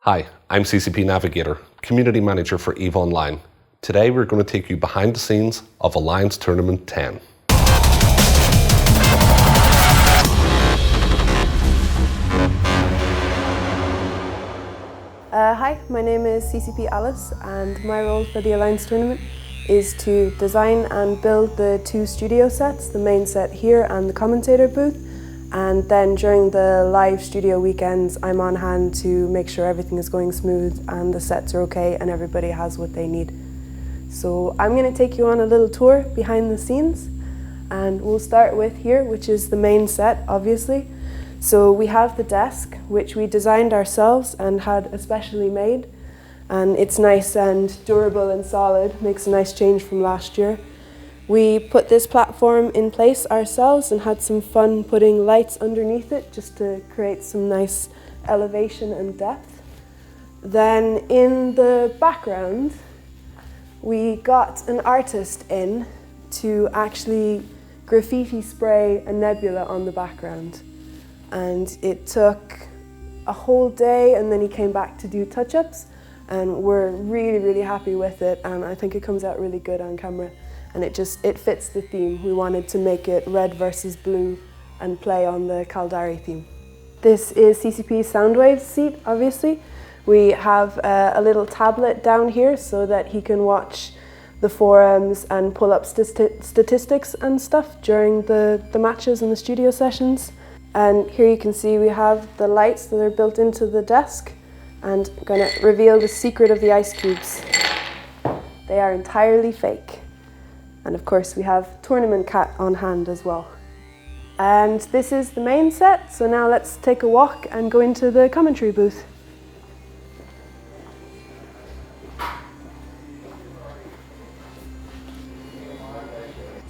Hi, I'm CCP Navigator, Community Manager for EVE Online. Today we're going to take you behind the scenes of Alliance Tournament 10. Hi, my name is CCP Alice and my role for the Alliance Tournament is to design and build the two studio sets, the main set here and the commentator booth. And then during the live studio weekends, I'm on hand to make sure everything is going smooth and the sets are okay and everybody has what they need. So I'm going to take you on a little tour behind the scenes, and we'll start with here, which is the main set, obviously. So we have the desk, which we designed ourselves and had especially made. And it's nice and durable and solid, makes a nice change from last year. We put this platform in place ourselves and had some fun putting lights underneath it just to create some nice elevation and depth. Then in the background, we got an artist in to actually graffiti spray a nebula on the background. And it took a whole day, and then he came back to do touch-ups, and we're really happy with it, and I think it comes out really good on camera. And it fits the theme. We wanted to make it red versus blue and play on the Caldari theme. This is CCP's Soundwave seat, obviously. We have a little tablet down here so that he can watch the forums and pull up statistics and stuff during the matches and the studio sessions. And here you can see we have the lights that are built into the desk, and I'm going to reveal the secret of the ice cubes. They are entirely fake. And of course we have Tournament Cat on hand as well. And this is the main set, so now let's take a walk and go into the commentary booth.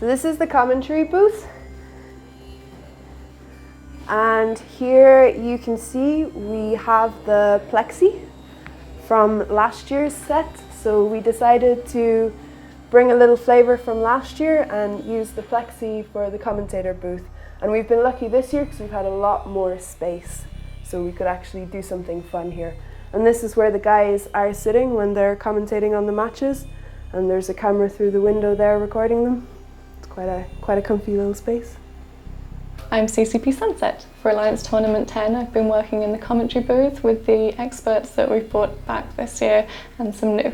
So this is the commentary booth. And here you can see we have the plexi from last year's set. So we decided to bring a little flavour from last year and use the plexi for the commentator booth. And we've been lucky this year because we've had a lot more space, so we could actually do something fun here. And this is where the guys are sitting when they're commentating on the matches, and there's a camera through the window there recording them. It's quite a comfy little space. I'm CCP Sunset. For Alliance Tournament 10, I've been working in the commentary booth with the experts that we've brought back this year and some new.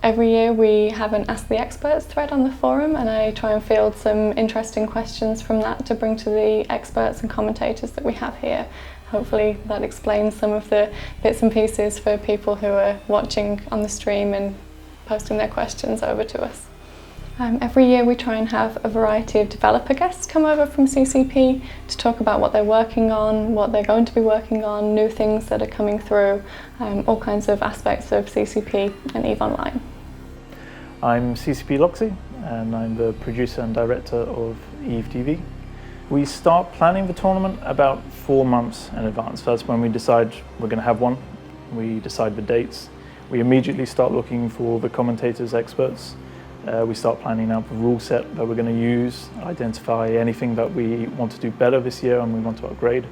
Every year we have an Ask the Experts thread on the forum, and I try and field some interesting questions from that to bring to the experts and commentators that we have here. Hopefully that explains some of the bits and pieces for people who are watching on the stream and posting their questions over to us. Every year we try and have a variety of developer guests come over from CCP to talk about what they're working on, what they're going to be working on, new things that are coming through, all kinds of aspects of CCP and EVE Online. I'm CCP Loxy, and I'm the producer and director of EVE TV. We start planning the tournament about 4 months in advance. That's when we decide we're going to have one. We decide the dates. We immediately start looking for the commentators, experts. We start planning out the rule set that we're going to use, identify anything that we want to do better this year and we want to upgrade.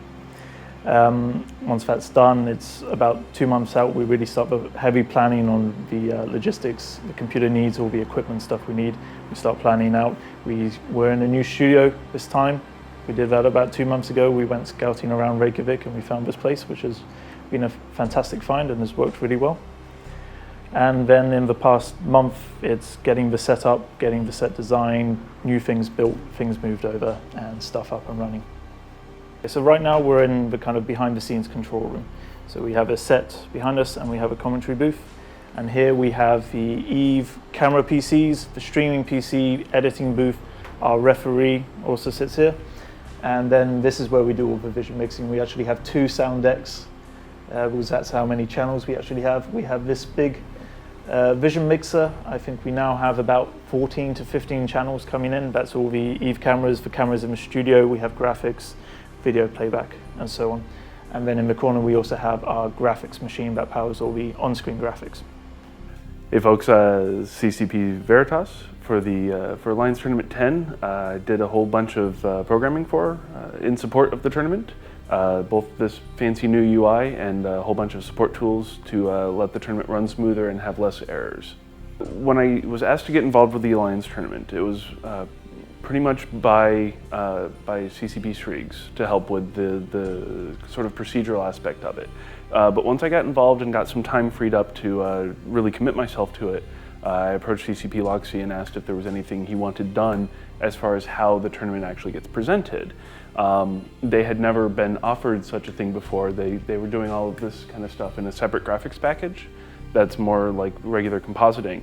Once that's done, it's about 2 months out, we really start the heavy planning on the logistics, the computer needs, all the equipment stuff we need. We start planning out. We're in a new studio this time. We did that about 2 months ago. We went scouting around Reykjavik and we found this place, which has been a fantastic find and has worked really well. And then in the past month, it's getting the setup, getting the set design, new things built, things moved over, and stuff up and running. So right now we're in the kind of behind the scenes control room. So we have a set behind us and we have a commentary booth. And here we have the EVE camera PCs, the streaming PC, editing booth. Our referee also sits here. And then this is where we do all the vision mixing. We actually have 2 sound decks, because that's how many channels we actually have. We have this big vision mixer. I think we now have about 14 to 15 channels coming in. That's all the EVE cameras, the cameras in the studio. We have graphics, video playback, and so on. And then in the corner we also have our graphics machine that powers all the on-screen graphics. Hey folks, CCP Veritas for Alliance Tournament 10. Did a whole bunch of programming in support of the tournament. both this fancy new UI and a whole bunch of support tools to let the tournament run smoother and have less errors. When I was asked to get involved with the Alliance tournament, it was pretty much by CCP Srigs to help with the sort of procedural aspect of it. But once I got involved and got some time freed up to really commit myself to it, I approached CCP Loxy and asked if there was anything he wanted done as far as how the tournament actually gets presented. They had never been offered such a thing before. They were doing all of this kind of stuff in a separate graphics package that's more like regular compositing.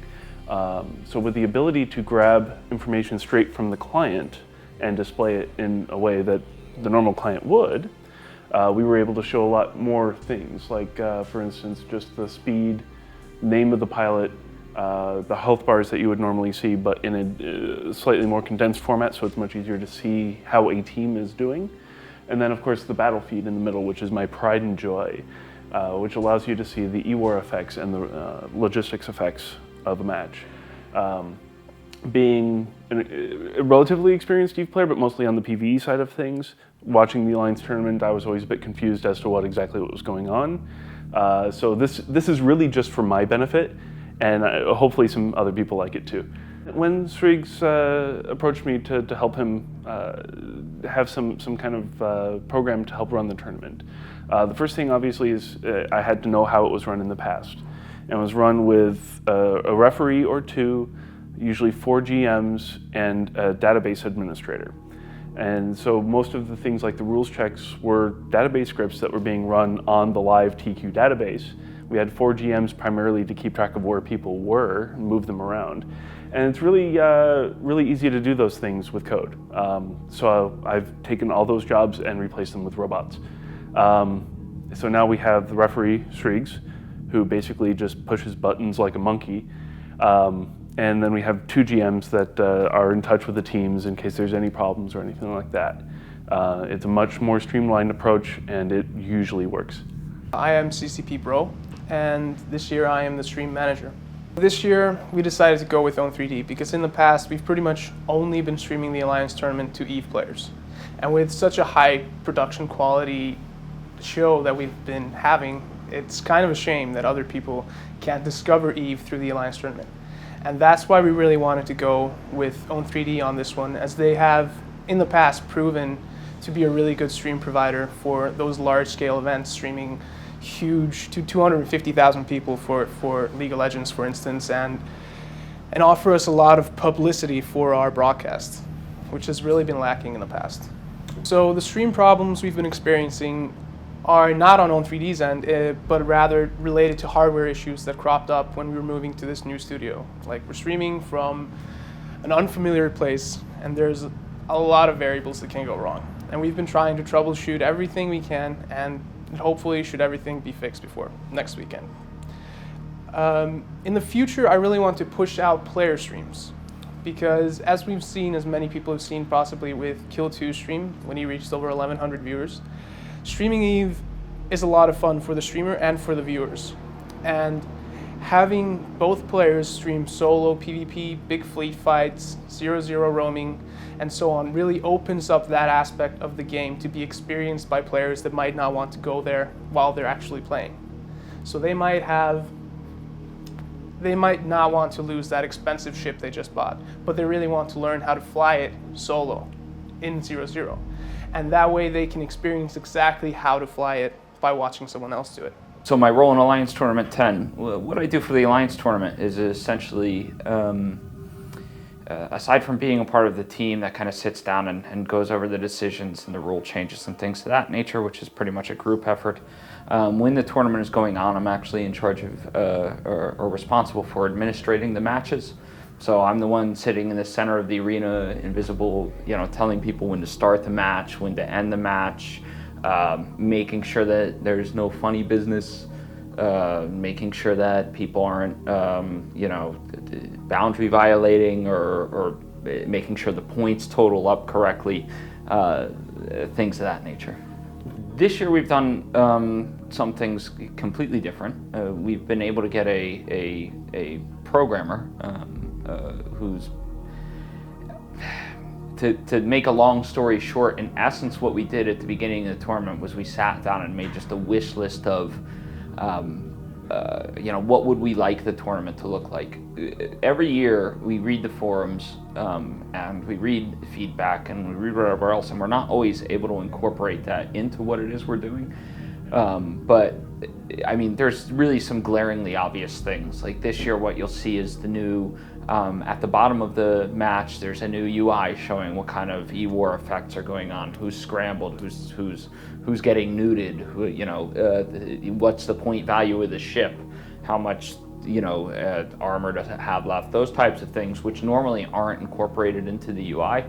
So with the ability to grab information straight from the client and display it in a way that the normal client would, we were able to show a lot more things, like for instance, just the speed, name of the pilot, the health bars that you would normally see, but in a slightly more condensed format, so it's much easier to see how a team is doing. And then of course the battle feed in the middle, which is my pride and joy, which allows you to see the e-war effects and the logistics effects of a match. Being a relatively experienced EVE player, but mostly on the PvE side of things, watching the Alliance tournament, I was always a bit confused as to what was going on. So this is really just for my benefit, and hopefully some other people like it too. When Srigs approached me to help him have some kind of program to help run the tournament, the first thing obviously is I had to know how it was run in the past. And it was run with a referee or two, usually 4 GMs, and a database administrator. And so most of the things like the rules checks were database scripts that were being run on the live TQ database. We had 4 GMs primarily to keep track of where people were and move them around. And it's really, really easy to do those things with code. So I've taken all those jobs and replaced them with robots. So now we have the referee, Srigs, who basically just pushes buttons like a monkey. And then we have 2 GMs that are in touch with the teams in case there's any problems or anything like that. It's a much more streamlined approach, and it usually works. I am CCP Bro, and this year I am the stream manager. This year we decided to go with Own3D because in the past we've pretty much only been streaming the Alliance tournament to EVE players. And with such a high production quality show that we've been having, it's kind of a shame that other people can't discover EVE through the Alliance tournament. And that's why we really wanted to go with Own3D on this one, as they have in the past proven to be a really good stream provider for those large-scale events, streaming huge to 250,000 people for League of Legends, for instance, and offer us a lot of publicity for our broadcast, which has really been lacking in the past. So the stream problems we've been experiencing are not on Own3D's end, but rather related to hardware issues that cropped up when we were moving to this new studio. Like, we're streaming from an unfamiliar place, and there's a lot of variables that can go wrong. And we've been trying to troubleshoot everything we can, and hopefully should everything be fixed before next weekend. In the future, I really want to push out player streams, because as we've seen, as many people have seen possibly with Kill2's stream, when he reached over 1,100 viewers, streaming EVE is a lot of fun for the streamer and for the viewers. And having both players stream solo, PvP, big fleet fights, 0-0 roaming, and so on really opens up that aspect of the game to be experienced by players that might not want to go there while they're actually playing. So they might not want to lose that expensive ship they just bought, but they really want to learn how to fly it solo in 0-0. And that way they can experience exactly how to fly it by watching someone else do it. So my role in Alliance Tournament 10, what I do for the Alliance Tournament is essentially, aside from being a part of the team that kind of sits down and goes over the decisions and the rule changes and things of that nature, which is pretty much a group effort, when the tournament is going on, I'm actually in charge of, or responsible for administrating the matches. So I'm the one sitting in the center of the arena, invisible, telling people when to start the match, when to end the match, making sure that there's no funny business, making sure that people aren't, boundary violating or making sure the points total up correctly, things of that nature. This year we've done some things completely different. We've been able to get a programmer who's, to make a long story short, in essence, what we did at the beginning of the tournament was we sat down and made just a wish list of, what would we like the tournament to look like. Every year we read the forums and we read feedback and we read whatever else, and we're not always able to incorporate that into what it is we're doing. But I mean, there's really some glaringly obvious things. Like this year, what you'll see is the new, at the bottom of the match, there's a new UI showing what kind of E-War effects are going on, who's scrambled, who's getting nuded, what's the point value of the ship, how much armor does it have left, those types of things, which normally aren't incorporated into the UI.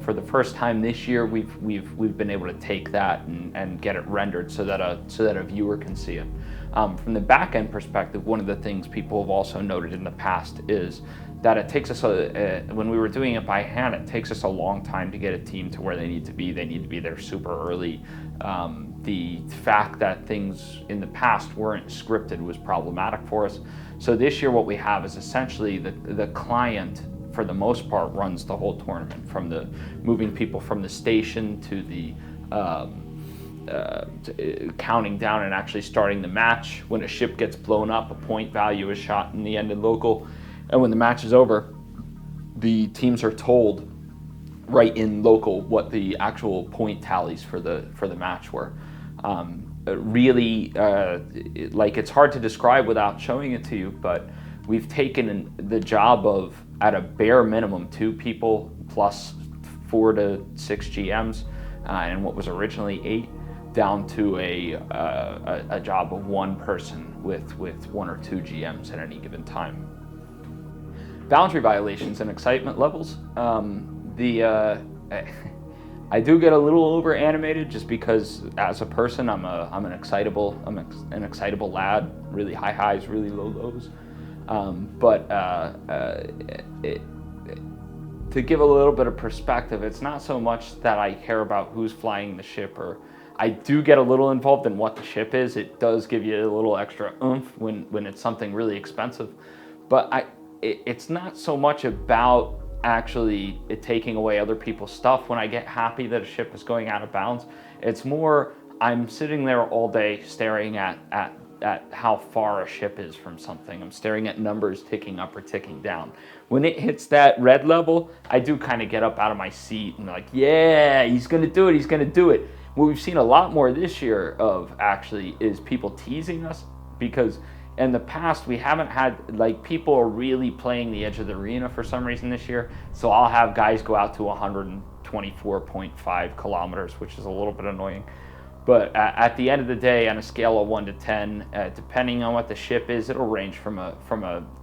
For the first time this year, we've been able to take that and get it rendered so that a viewer can see it. From the back end perspective, one of the things people have also noted in the past is that it takes us when we were doing it by hand, it takes us a long time to get a team to where they need to be. They need to be there super early. The fact that things in the past weren't scripted was problematic for us. So this year, what we have is essentially the client, for the most part, runs the whole tournament, from the moving people from the station to the counting down and actually starting the match. When a ship gets blown up, a point value is shot in the end in local, and when the match is over, the teams are told right in local what the actual point tallies for the match were. Really, it's hard to describe without showing it to you, but we've taken the job of, at a bare minimum, 2 people plus 4 to 6 GMs, and what was originally 8, down to a job of 1 person with 1 or 2 GMs at any given time. Boundary violations and excitement levels. I do get a little over animated just because as a person I'm an excitable lad, really high highs, really low lows. To give a little bit of perspective, it's not so much that I care about who's flying the ship, or I do get a little involved in what the ship is. It does give you a little extra oomph when it's something really expensive, but it's not so much about actually taking away other people's stuff when I get happy that a ship is going out of bounds. It's more, I'm sitting there all day staring at how far a ship is from something. I'm staring at numbers ticking up or ticking down. When it hits that red level, I do kind of get up out of my seat and like, yeah, he's gonna do it, he's gonna do it. What we've seen a lot more this year of actually is people teasing us, because in the past we haven't had, people are really playing the edge of the arena for some reason this year. So I'll have guys go out to 124.5 kilometers, which is a little bit annoying. But at the end of the day, on a scale of 1 to 10, depending on what the ship is, it'll range from a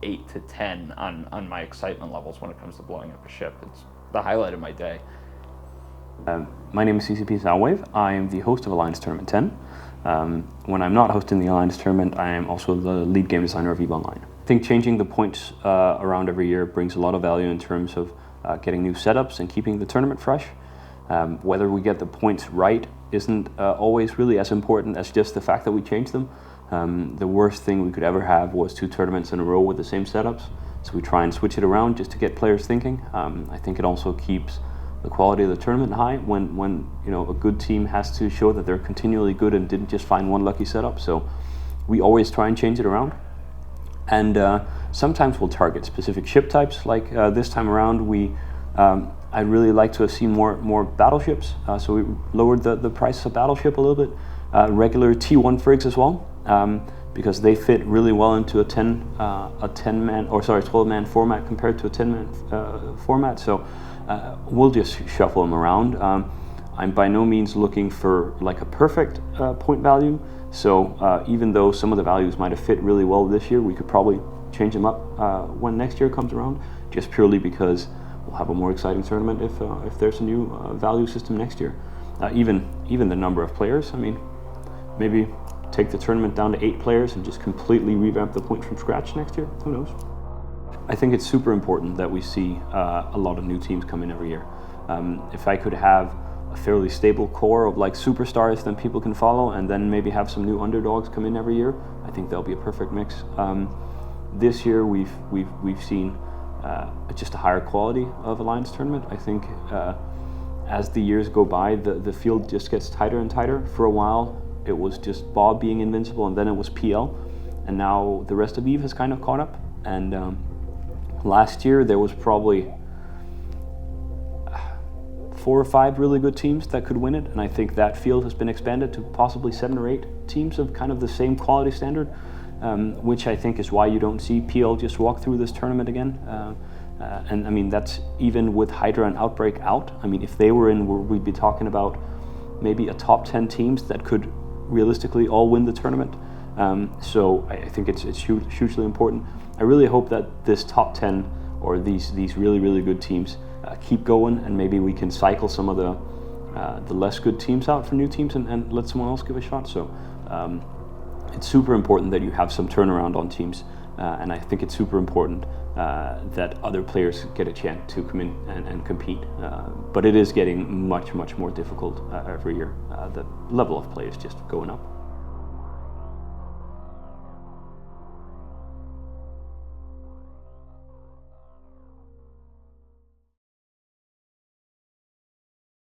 8 to 10 on my excitement levels when it comes to blowing up a ship. It's the highlight of my day. My name is CCP Soundwave. I am the host of Alliance Tournament 10. When I'm not hosting the Alliance Tournament, I am also the lead game designer of EVE Online. I think changing the points around every year brings a lot of value in terms of getting new setups and keeping the tournament fresh. Whether we get the points right isn't always really as important as just the fact that we change them. The worst thing we could ever have was 2 tournaments in a row with the same setups, so we try and switch it around just to get players thinking. I think it also keeps the quality of the tournament high when a good team has to show that they're continually good and didn't just find one lucky setup. So we always try and change it around. And sometimes we'll target specific ship types. Like this time around, I'd really like to have seen more battleships. So we lowered the price of battleship a little bit. Regular T1 frigs as well, because they fit really well into a 12-man format compared to a 10-man format. So we'll just shuffle them around. I'm by no means looking for a perfect point value. So even though some of the values might have fit really well this year, we could probably change them up when next year comes around, just purely because we'll have a more exciting tournament if there's a new value system next year. Even the number of players. I mean, maybe take the tournament down to 8 players and just completely revamp the point from scratch next year. Who knows? I think it's super important that we see a lot of new teams come in every year. If I could have a fairly stable core of superstars that people can follow, and then maybe have some new underdogs come in every year, I think that'll be a perfect mix. This year we've seen just a higher quality of Alliance tournament. I think as the years go by, the field just gets tighter and tighter. For a while, it was just Bob being invincible, and then it was PL, and now the rest of EVE has kind of caught up. And last year there was probably 4 or 5 really good teams that could win it, and I think that field has been expanded to possibly 7 or 8 teams of kind of the same quality standard, which I think is why you don't see PL just walk through this tournament again. And I mean, that's even with Hydra and Outbreak out. I mean, if they were in, we'd be talking about maybe a top 10 teams that could realistically all win the tournament. So I think it's hugely important. I really hope that this top 10 or these really, really good teams keep going, and maybe we can cycle some of the less good teams out for new teams and let someone else give a shot. So it's super important that you have some turnaround on teams, and I think it's super important that other players get a chance to come in and compete. But it is getting much more difficult every year. The level of play is just going up.